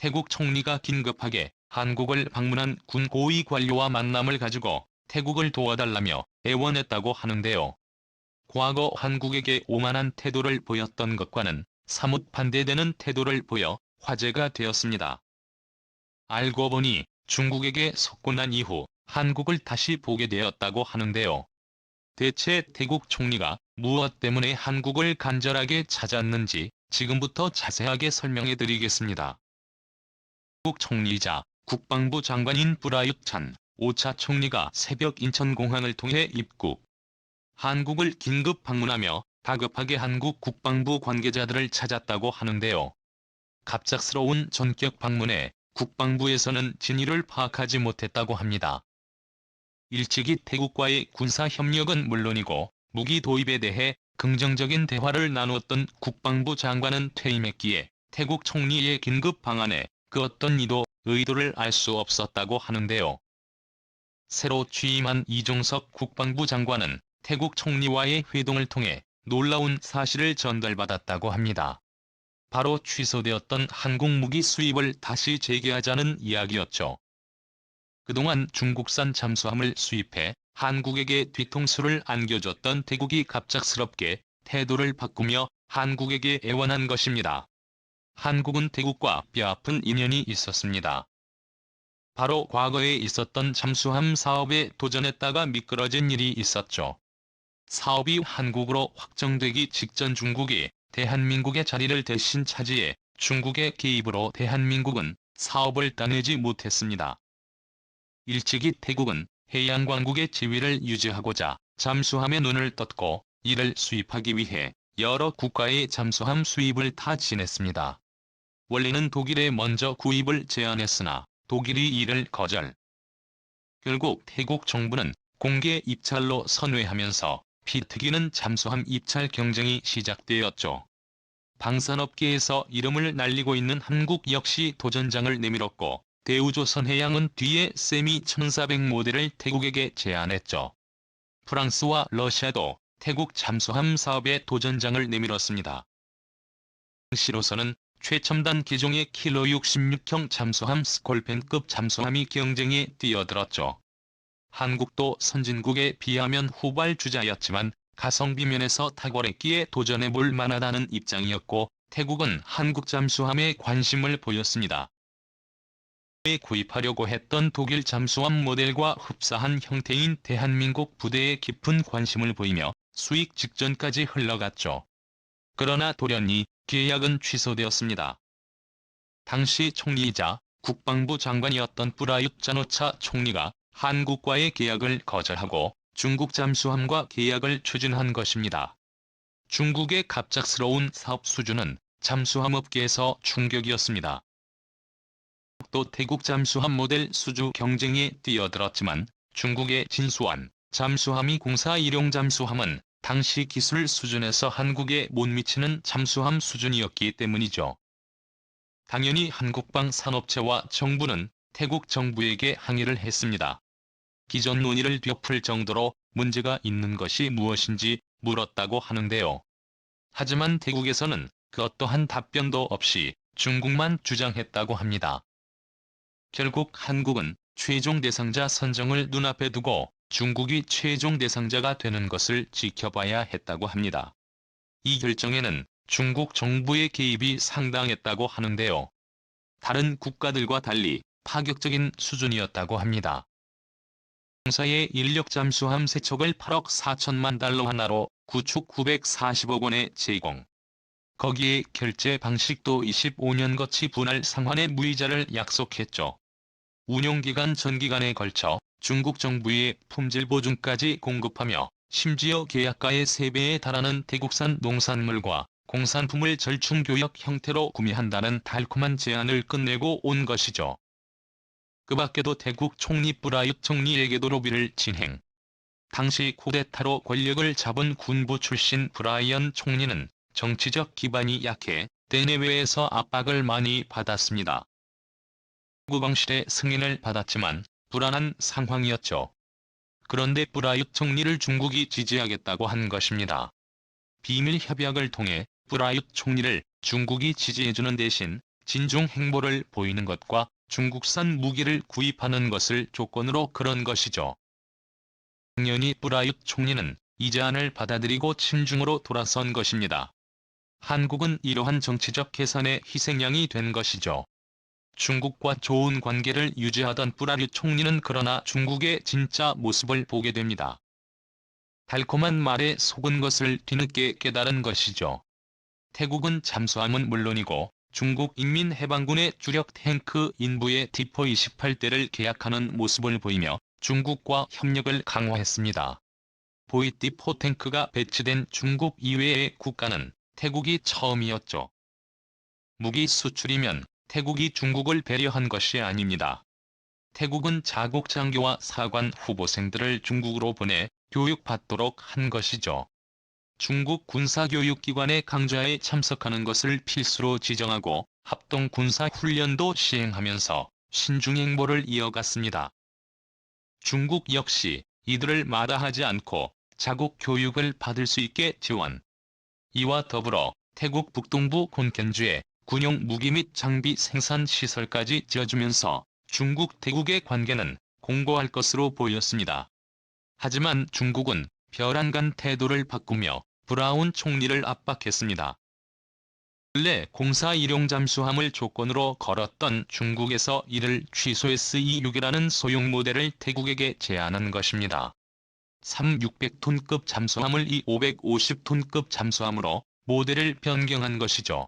태국 총리가 긴급하게 한국을 방문한 군 고위 관료와 만남을 가지고 태국을 도와달라며 애원했다고 하는데요. 과거 한국에게 오만한 태도를 보였던 것과는 사뭇 반대되는 태도를 보여 화제가 되었습니다. 알고 보니 중국에게 속고 난 이후 한국을 다시 보게 되었다고 하는데요. 대체 태국 총리가 무엇 때문에 한국을 간절하게 찾았는지 지금부터 자세하게 설명해 드리겠습니다. 태국 총리이자 국방부 장관인 프라윕 찬 오차 총리가 새벽 인천공항을 통해 입국. 한국을 긴급 방문하며 다급하게 한국 국방부 관계자들을 찾았다고 하는데요. 갑작스러운 전격 방문에 국방부에서는 진위를 파악하지 못했다고 합니다. 일찍이 태국과의 군사협력은 물론이고 무기 도입에 대해 긍정적인 대화를 나누었던 국방부 장관은 퇴임했기에 태국 총리의 긴급 방안에 그 어떤 의도를 알 수 없었다고 하는데요. 새로 취임한 이종석 국방부 장관은 태국 총리와의 회동을 통해 놀라운 사실을 전달받았다고 합니다. 바로 취소되었던 한국 무기 수입을 다시 재개하자는 이야기였죠. 그동안 중국산 잠수함을 수입해 한국에게 뒤통수를 안겨줬던 태국이 갑작스럽게 태도를 바꾸며 한국에게 애원한 것입니다. 한국은 태국과 뼈아픈 인연이 있었습니다. 바로 과거에 있었던 잠수함 사업에 도전했다가 미끄러진 일이 있었죠. 사업이 한국으로 확정되기 직전 중국이 대한민국의 자리를 대신 차지해 중국의 개입으로 대한민국은 사업을 따내지 못했습니다. 일찍이 태국은 해양광국의 지위를 유지하고자 잠수함에 눈을 떴고 이를 수입하기 위해 여러 국가의 잠수함 수입을 타진했습니다. 원래는 독일에 먼저 구입을 제안했으나 독일이 이를 거절. 결국 태국 정부는 공개 입찰로 선회하면서 피 튀기는 잠수함 입찰 경쟁이 시작되었죠. 방산업계에서 이름을 날리고 있는 한국 역시 도전장을 내밀었고 대우조선해양은 뒤에 세미 1400 모델을 태국에게 제안했죠. 프랑스와 러시아도 태국 잠수함 사업에 도전장을 내밀었습니다. 당시로서는 최첨단 기종의 킬러 66형 잠수함 스콜펜급 잠수함이 경쟁에 뛰어들었죠. 한국도 선진국에 비하면 후발주자였지만 가성비 면에서 탁월했기에 도전해볼 만하다는 입장이었고 태국은 한국 잠수함에 관심을 보였습니다. 구입하려고 했던 독일 잠수함 모델과 흡사한 형태인 대한민국 부대에 깊은 관심을 보이며 수익 직전까지 흘러갔죠. 그러나 돌연히 계약은 취소되었습니다. 당시 총리이자 국방부 장관이었던 프라윕 찬오차 총리가 한국과의 계약을 거절하고 중국 잠수함과 계약을 추진한 것입니다. 중국의 갑작스러운 사업 수주는 잠수함 업계에서 충격이었습니다. 또 태국 잠수함 모델 수주 경쟁에 뛰어들었지만 중국의 진수안 잠수함이 공사 일용 잠수함은 당시 기술 수준에서 한국에 못 미치는 잠수함 수준이었기 때문이죠. 당연히 한국방 산업체와 정부는 태국 정부에게 항의를 했습니다. 기존 논의를 뒤엎을 정도로 문제가 있는 것이 무엇인지 물었다고 하는데요. 하지만 태국에서는 그 어떠한 답변도 없이 중국만 주장했다고 합니다. 결국 한국은 최종 대상자 선정을 눈앞에 두고 중국이 최종 대상자가 되는 것을 지켜봐야 했다고 합니다. 이 결정에는 중국 정부의 개입이 상당했다고 하는데요. 다른 국가들과 달리 파격적인 수준이었다고 합니다. 공사의 인력 잠수함 3척을 8억 4천만 달러 하나로 구축 940억 원에 제공. 거기에 결제 방식도 25년 거치 분할 상환의 무이자를 약속했죠. 운용기간 전 기간에 걸쳐 중국 정부의 품질 보증까지 공급하며 심지어 계약가의 3배에 달하는 태국산 농산물과 공산품을 절충교역 형태로 구매한다는 달콤한 제안을 끝내고 온 것이죠. 그 밖에도 태국 총리 프라윕 총리에게도 로비를 진행. 당시 쿠데타로 권력을 잡은 군부 출신 브라이언 총리는 정치적 기반이 약해 대내외에서 압박을 많이 받았습니다. 국방실의 승인을 받았지만 불안한 상황이었죠. 그런데 프라윕 총리를 중국이 지지하겠다고 한 것입니다. 비밀 협약을 통해 프라윕 총리를 중국이 지지해주는 대신 진중 행보를 보이는 것과 중국산 무기를 구입하는 것을 조건으로 그런 것이죠. 당연히 브라윕 총리는 이 제안을 받아들이고 친중으로 돌아선 것입니다. 한국은 이러한 정치적 계산의 희생양이 된 것이죠. 중국과 좋은 관계를 유지하던 브라윕 총리는 그러나 중국의 진짜 모습을 보게 됩니다. 달콤한 말에 속은 것을 뒤늦게 깨달은 것이죠. 태국은 잠수함은 물론이고 중국 인민해방군의 주력 탱크 인부의 디포28대를 계약하는 모습을 보이며 중국과 협력을 강화했습니다. 보이디포 탱크가 배치된 중국 이외의 국가는 태국이 처음이었죠. 무기 수출이면 태국이 중국을 배려한 것이 아닙니다. 태국은 자국 장교와 사관 후보생들을 중국으로 보내 교육받도록 한 것이죠. 중국 군사교육기관의 강좌에 참석하는 것을 필수로 지정하고 합동 군사훈련도 시행하면서 신중행보를 이어갔습니다. 중국 역시 이들을 마다하지 않고 자국 교육을 받을 수 있게 지원. 이와 더불어 태국 북동부 콘켄주에 군용 무기 및 장비 생산 시설까지 지어주면서 중국-태국의 관계는 공고할 것으로 보였습니다. 하지만 중국은 벼랑간 태도를 바꾸며 브라운 총리를 압박했습니다. 근래 공사 일용 잠수함을 조건으로 걸었던 중국에서 이를 취소해 SE-6이라는 소형 모델을 태국에게 제안한 것입니다. 3,600톤급 잠수함을 2,550톤급 잠수함으로 모델을 변경한 것이죠.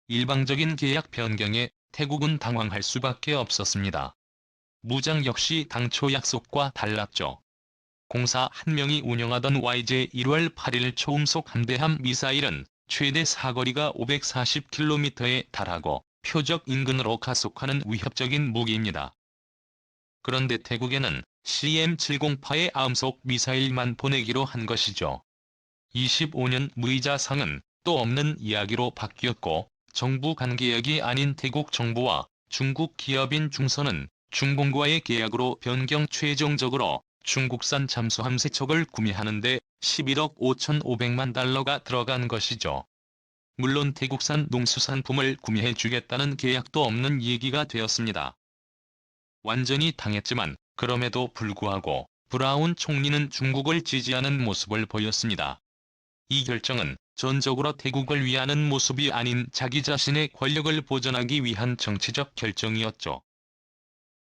일방적인 계약 변경에 태국은 당황할 수밖에 없었습니다. 무장 역시 당초 약속과 달랐죠. 공사 한 명이 운영하던 YJ 1월 8일 초음속 함대함 미사일은 최대 사거리가 540km에 달하고 표적 인근으로 가속하는 위협적인 무기입니다. 그런데 태국에는 CM-70파의 암속 미사일만 보내기로 한 것이죠. 25년 무이자상은 또 없는 이야기로 바뀌었고 정부 간 계약이 아닌 태국 정부와 중국 기업인 중선은 중공과의 계약으로 변경 최종적으로 중국산 잠수함 3척을 구매하는 데 11억 5,500만 달러가 들어간 것이죠. 물론 태국산 농수산품을 구매해 주겠다는 계약도 없는 얘기가 되었습니다. 완전히 당했지만 그럼에도 불구하고 브라운 총리는 중국을 지지하는 모습을 보였습니다. 이 결정은 전적으로 태국을 위하는 모습이 아닌 자기 자신의 권력을 보존하기 위한 정치적 결정이었죠.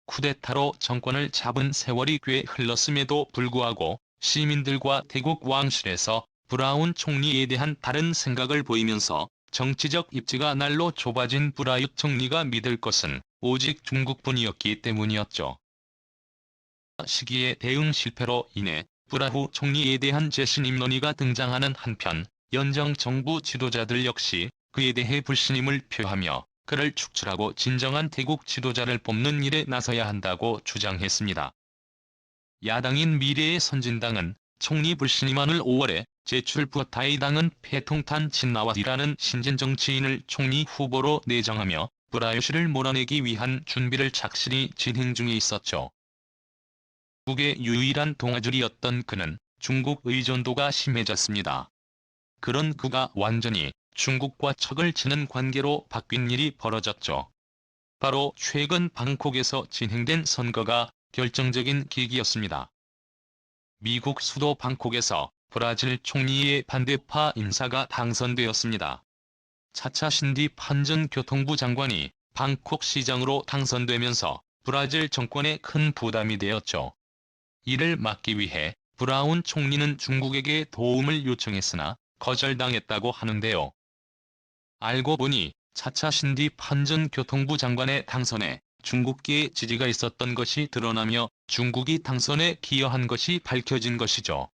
쿠데타로 정권을 잡은 세월이 꽤 흘렀음에도 불구하고 시민들과 태국 왕실에서 브라운 총리에 대한 다른 생각을 보이면서 정치적 입지가 날로 좁아진 브라윕 총리가 믿을 것은 오직 중국뿐이었기 때문이었죠. 시기의 대응 실패로 인해 브라후 총리에 대한 재신임 논의가 등장하는 한편 연정 정부 지도자들 역시 그에 대해 불신임을 표하며 그를 축출하고 진정한 태국 지도자를 뽑는 일에 나서야 한다고 주장했습니다. 야당인 미래의 선진당은 총리 불신임안을 5월에 제출부 타이당은 패통탄 친나와디라는 신진 정치인을 총리 후보로 내정하며 브라윕을 몰아내기 위한 준비를 착실히 진행 중에 있었죠. 중국의 유일한 동아줄이었던 그는 중국 의존도가 심해졌습니다. 그런 그가 완전히 중국과 척을 치는 관계로 바뀐 일이 벌어졌죠. 바로 최근 방콕에서 진행된 선거가 결정적인 계기였습니다. 미국 수도 방콕에서 브라질 총리의 반대파 인사가 당선되었습니다. 차차 신디 판전 교통부 장관이 방콕 시장으로 당선되면서 브라질 정권에 큰 부담이 되었죠. 이를 막기 위해 브라운 총리는 중국에게 도움을 요청했으나 거절당했다고 하는데요. 알고 보니 차차 신디 판전 교통부 장관의 당선에 중국계의 지지가 있었던 것이 드러나며 중국이 당선에 기여한 것이 밝혀진 것이죠.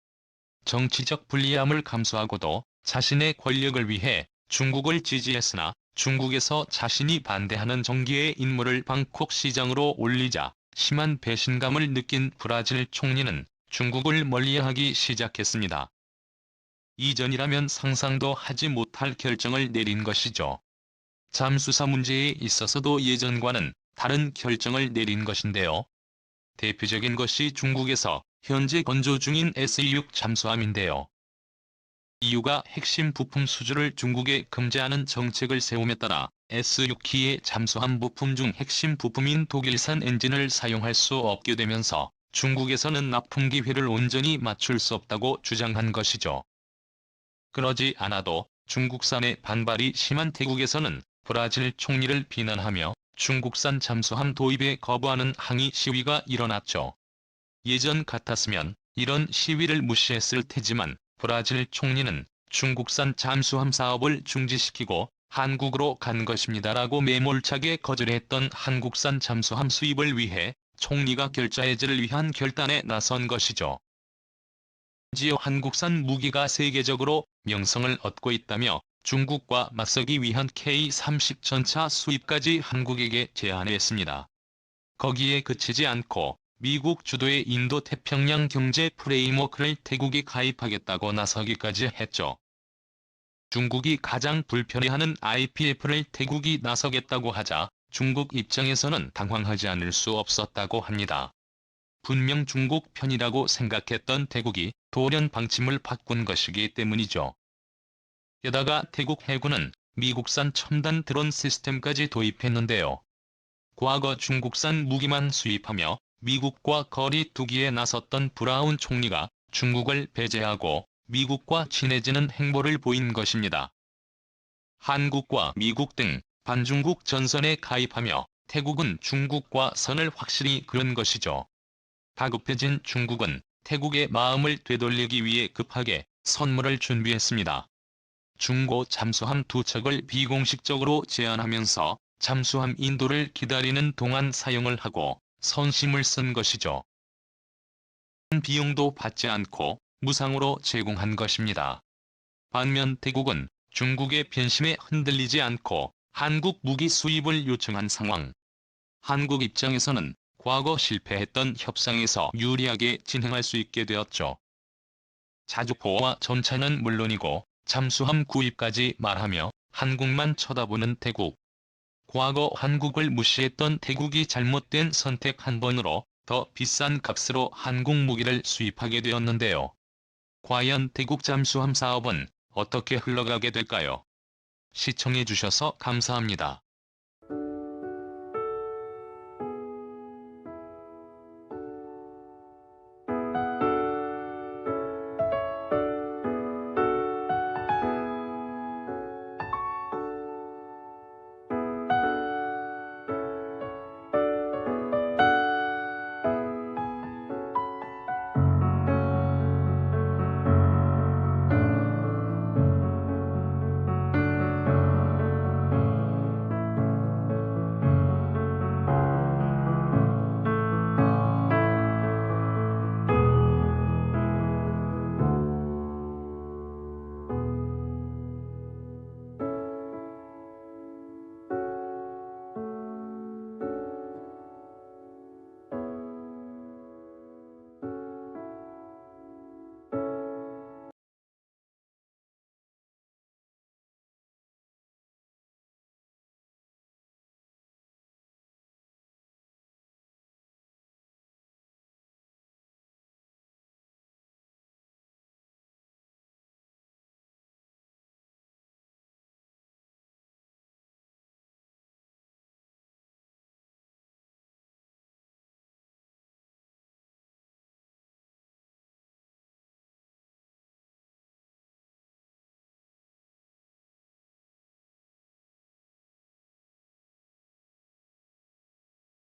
정치적 불리함을 감수하고도 자신의 권력을 위해 중국을 지지했으나 중국에서 자신이 반대하는 정계의 인물을 방콕 시장으로 올리자 심한 배신감을 느낀 브라질 총리는 중국을 멀리하기 시작했습니다. 이전이라면 상상도 하지 못할 결정을 내린 것이죠. 잠수사 문제에 있어서도 예전과는 다른 결정을 내린 것인데요. 대표적인 것이 중국에서 현재 건조 중인 SE-6 잠수함인데요. EU가 핵심 부품 수주를 중국에 금지하는 정책을 세움에 따라 S6기의 잠수함 부품 중 핵심 부품인 독일산 엔진을 사용할 수 없게 되면서 중국에서는 납품 기회를 온전히 맞출 수 없다고 주장한 것이죠. 그러지 않아도 중국산의 반발이 심한 태국에서는 브라질 총리를 비난하며 중국산 잠수함 도입에 거부하는 항의 시위가 일어났죠. 예전 같았으면 이런 시위를 무시했을 테지만 브라질 총리는 중국산 잠수함 사업을 중지시키고 한국으로 간 것입니다라고 매몰차게 거절했던 한국산 잠수함 수입을 위해 총리가 결자 해제를 위한 결단에 나선 것이죠. 심지어 한국산 무기가 세계적으로 명성을 얻고 있다며 중국과 맞서기 위한 K-30 전차 수입까지 한국에게 제안했습니다. 거기에 그치지 않고 미국 주도의 인도-태평양 경제 프레임워크를 태국이 가입하겠다고 나서기까지 했죠. 중국이 가장 불편해하는 IPF를 태국이 나서겠다고 하자 중국 입장에서는 당황하지 않을 수 없었다고 합니다. 분명 중국 편이라고 생각했던 태국이 돌연 방침을 바꾼 것이기 때문이죠. 게다가 태국 해군은 미국산 첨단 드론 시스템까지 도입했는데요. 과거 중국산 무기만 수입하며 미국과 거리 두기에 나섰던 브라운 총리가 중국을 배제하고 미국과 친해지는 행보를 보인 것입니다. 한국과 미국 등 반중국 전선에 가입하며 태국은 중국과 선을 확실히 그은 것이죠. 다급해진 중국은 태국의 마음을 되돌리기 위해 급하게 선물을 준비했습니다. 중고 잠수함 2척을 비공식적으로 제안하면서 잠수함 인도를 기다리는 동안 사용을 하고 선심을 쓴 것이죠. 비용도 받지 않고 무상으로 제공한 것입니다. 반면 태국은 중국의 변심에 흔들리지 않고 한국 무기 수입을 요청한 상황. 한국 입장에서는 과거 실패했던 협상에서 유리하게 진행할 수 있게 되었죠. 자주포와 전차는 물론이고 잠수함 구입까지 말하며 한국만 쳐다보는 태국. 과거 한국을 무시했던 태국이 잘못된 선택 한 번으로 더 비싼 값으로 한국 무기를 수입하게 되었는데요. 과연 태국 잠수함 사업은 어떻게 흘러가게 될까요? 시청해주셔서 감사합니다.